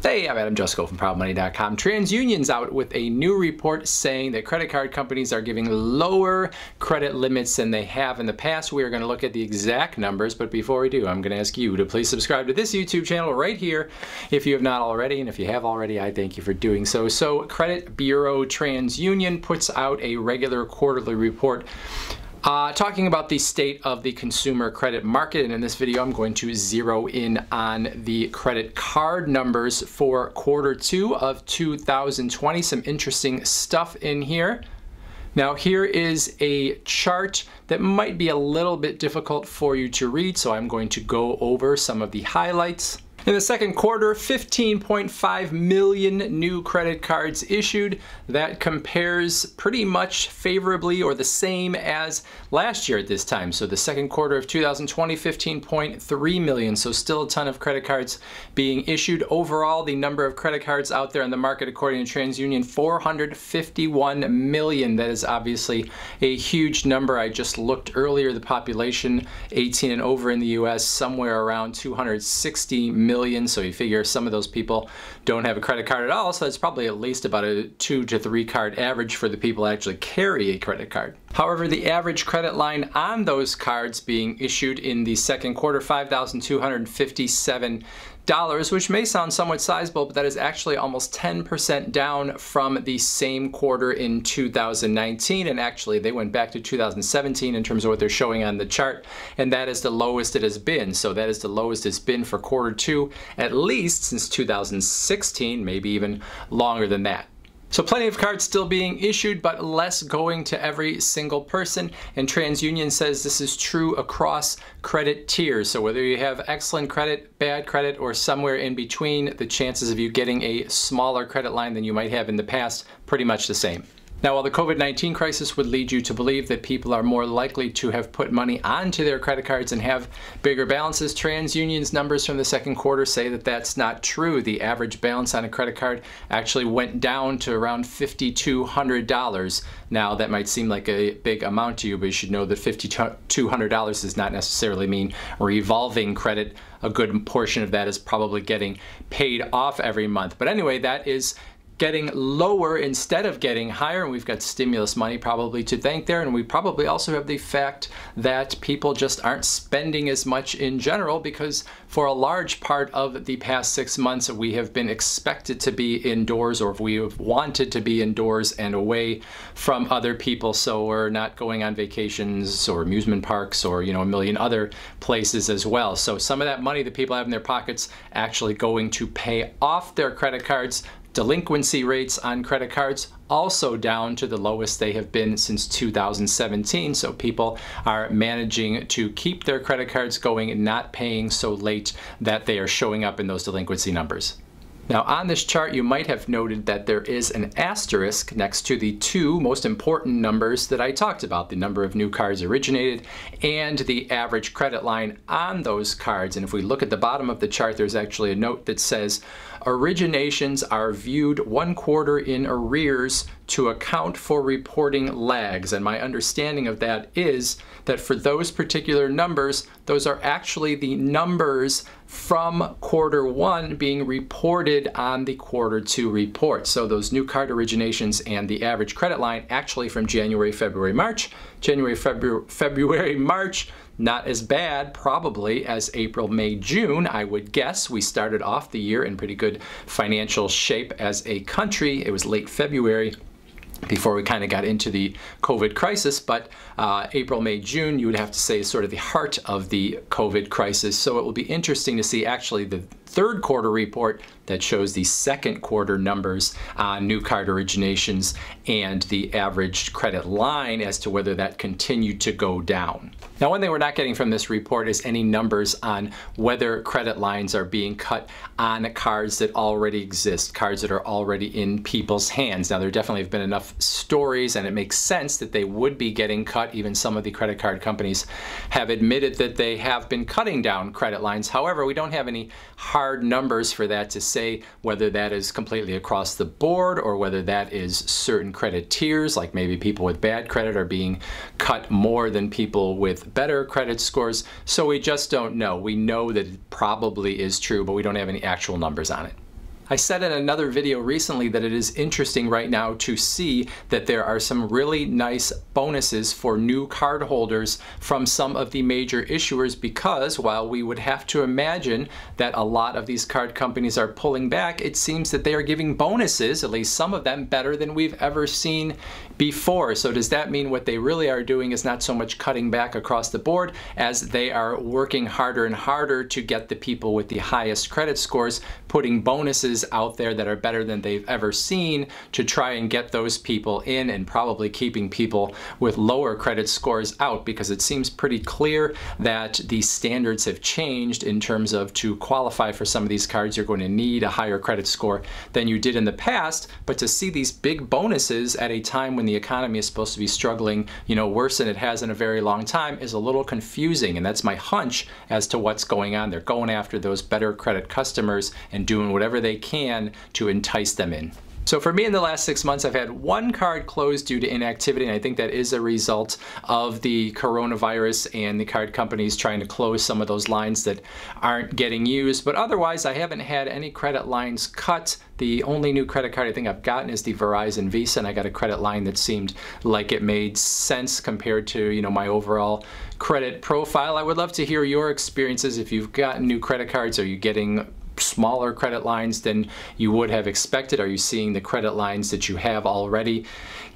Hey, I'm Adam Jusko from ProudMoney.com. TransUnion's out with a new report saying that credit card companies are giving lower credit limits than they have in the past. We are going to look at the exact numbers, but before we do, I'm going to ask you to please subscribe to this YouTube channel right here if you have not already, and if you have already, I thank you for doing so. So, Credit Bureau TransUnion puts out a regular quarterly report talking about the state of the consumer credit market, and in this video I'm going to zero in on the credit card numbers for Q2 of 2020. Some interesting stuff in here. Now here is a chart that might be a little bit difficult for you to read, so I'm going to go over some of the highlights. In the second quarter, 15.5 million new credit cards issued. That compares pretty much favorably or the same as last year at this time. So the second quarter of 2020, 15.3 million. So still a ton of credit cards being issued. Overall, the number of credit cards out there in the market, according to TransUnion, 451 million. That is obviously a huge number. I just looked earlier, the population 18 and over in the US, somewhere around 260 million. So you figure some of those people don't have a credit card at all, so that's probably at least about a 2 to 3 card average for the people that actually carry a credit card. However, the average credit line on those cards being issued in the second quarter, $5,257, which may sound somewhat sizable, but that is actually almost 10% down from the same quarter in 2019. And actually, they went back to 2017 in terms of what they're showing on the chart, and that is the lowest it has been. So that is the lowest it's been for Q2, at least since 2016, maybe even longer than that. So plenty of cards still being issued, but less going to every single person. And TransUnion says this is true across credit tiers. So whether you have excellent credit, bad credit, or somewhere in between, the chances of you getting a smaller credit line than you might have in the past, pretty much the same. Now, while the COVID-19 crisis would lead you to believe that people are more likely to have put money onto their credit cards and have bigger balances, TransUnion's numbers from the second quarter say that that's not true. The average balance on a credit card actually went down to around $5,200. Now, that might seem like a big amount to you, but you should know that $5,200 does not necessarily mean revolving credit. A good portion of that is probably getting paid off every month. But anyway, that is getting lower instead of getting higher, and we've got stimulus money probably to thank there, and we probably also have the fact that people just aren't spending as much in general, because for a large part of the past 6 months we have been expected to be indoors, or we have wanted to be indoors and away from other people, so we're not going on vacations or amusement parks or a million other places as well. So some of that money that people have in their pockets actually going to pay off their credit cards. Delinquency rates on credit cards also down to the lowest they have been since 2017. So people are managing to keep their credit cards going and not paying so late that they are showing up in those delinquency numbers. Now, on this chart, you might have noted that there is an asterisk next to the two most important numbers that I talked about, the number of new cards originated and the average credit line on those cards. And if we look at the bottom of the chart, there's actually a note that says, originations are viewed 1 quarter in arrears to account for reporting lags. And my understanding of that is that for those particular numbers, those are actually the numbers from Q1 being reported on the Q2 report. So those new card originations and the average credit line actually from January, February, March. January, February, March, not as bad probably as April, May, June, I would guess. We started off the year in pretty good financial shape as a country. It was late February before we kind of got into the COVID crisis, but April, May, June, you would have to say is sort of the heart of the COVID crisis. So it will be interesting to see actually the third quarter report that shows the second quarter numbers on new card originations and the average credit line as to whether that continued to go down. Now, one thing we're not getting from this report is any numbers on whether credit lines are being cut on cards that already exist, cards that are already in people's hands. Now, there definitely have been enough stories, and it makes sense that they would be getting cut. Even some of the credit card companies have admitted that they have been cutting down credit lines. However, we don't have any hard numbers for that to say whether that is completely across the board or whether that is certain credit tiers, like maybe people with bad credit are being cut more than people with better credit scores. So we just don't know. We know that it probably is true, but we don't have any actual numbers on it. I said in another video recently that it is interesting right now to see that there are some really nice bonuses for new cardholders from some of the major issuers, because while we would have to imagine that a lot of these card companies are pulling back, it seems that they are giving bonuses, at least some of them, better than we've ever seen before. So does that mean what they really are doing is not so much cutting back across the board as they are working harder and harder to get the people with the highest credit scores, putting bonuses out there that are better than they've ever seen to try and get those people in, and probably keeping people with lower credit scores out, because it seems pretty clear that the standards have changed in terms of, to qualify for some of these cards, you're going to need a higher credit score than you did in the past. But to see these big bonuses at a time when the economy is supposed to be struggling, worse than it has in a very long time, is a little confusing. And that's my hunch as to what's going on. They're going after those better credit customers and doing whatever they can to entice them in. So for me, in the last 6 months, I've had one card closed due to inactivity, and I think that is a result of the coronavirus and the card companies trying to close some of those lines that aren't getting used. But otherwise, I haven't had any credit lines cut. The only new credit card I think I've gotten is the Verizon Visa, and I got a credit line that seemed like it made sense compared to, my overall credit profile. I would love to hear your experiences. If you've gotten new credit cards, are you getting smaller credit lines than you would have expected? Are you seeing the credit lines that you have already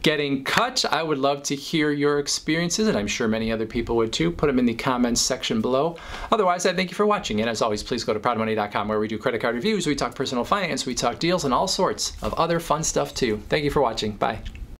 getting cut? I would love to hear your experiences, and I'm sure many other people would too. Put them in the comments section below. Otherwise, I thank you for watching, and as always, please go to proudmoney.com, where we do credit card reviews, we talk personal finance, we talk deals, and all sorts of other fun stuff too. Thank you for watching. Bye.